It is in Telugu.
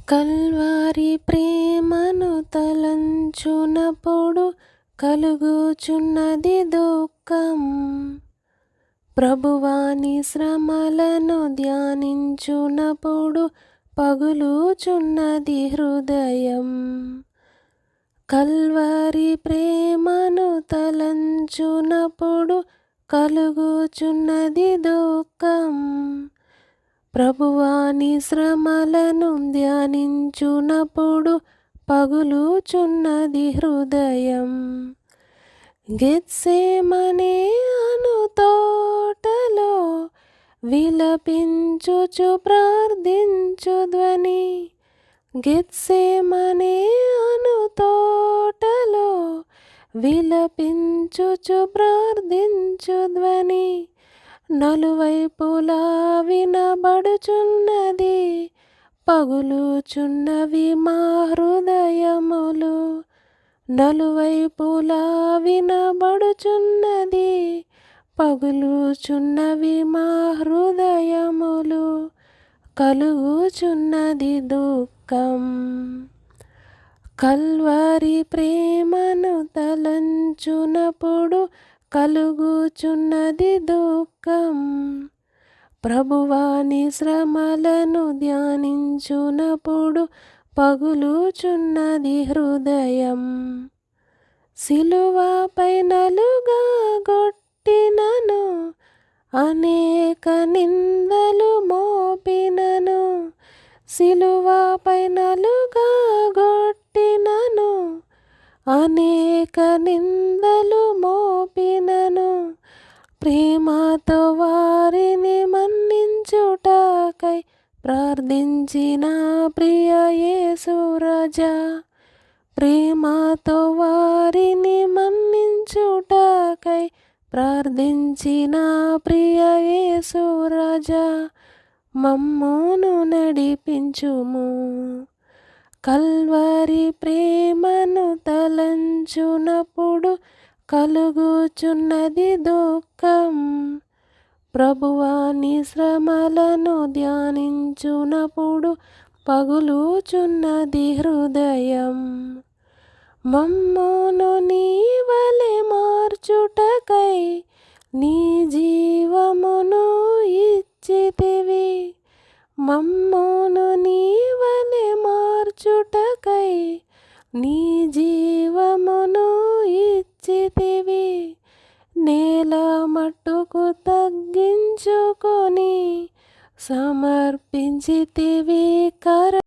కల్వారి ప్రేమను తలంచునప్పుడు కలుగుచున్నది దుఃఖం. ప్రభువాని శ్రమలను ధ్యానించునప్పుడు పగులుచున్నది హృదయం. కల్వారి ప్రేమను తలంచునప్పుడు కలుగుచున్నది దుఃఖం. ప్రభువాని శ్రమలను ధ్యానించునప్పుడు పగులుచున్నది హృదయం. గెత్సేమనే అను తోటలో విలపించుచు ప్రార్థించు ధ్వని. గెత్సేమనే అను తోటలో విలపించుచు ప్రార్థించు ధ్వని. నలువైపులా వినబడుచున్నది, పగులుచున్నవి మా హృదయములు. నలువైపులా వినబడుచున్నది, పగులుచున్నవి మా హృదయములు. కలుగుచున్నది దుఃఖం. కల్వారి ప్రేమను తలంచునప్పుడు కలుగుచున్నది దుఃఖం. ప్రభువాని శ్రమలను ధ్యానించునప్పుడు పగులుచున్నది హృదయం. సిలువపై నలుగా గొట్టినను, అనేక నిందలు మోపినను. సిలువపై నలుగా గొట్టినను, అనేక నిందలు మోపినను. ప్రేమతో వారిని మన్నించుటకై ప్రార్థించిన ప్రియ యేసు రాజా. ప్రేమతో వారిని మన్నించుటకై ప్రార్థించిన ప్రియ యేసు రాజా. మమ్మును నడిపించుము. కల్వారి ప్రేమను తలంచునప్పుడు కలుగుచున్నది దుఃఖం. ప్రభువాని శ్రమలను ధ్యానించునప్పుడు పగులుచున్నది హృదయం. మమ్మును నీ వలె మార్చుటకై నీ జీవమును ఇచ్చితివి. మమ్మును నీ వలె మార్చుటకై నీ జీవమును ఇచ్చితివి. నేల మట్టుకు తగ్గించుకొని సమర్పించితివి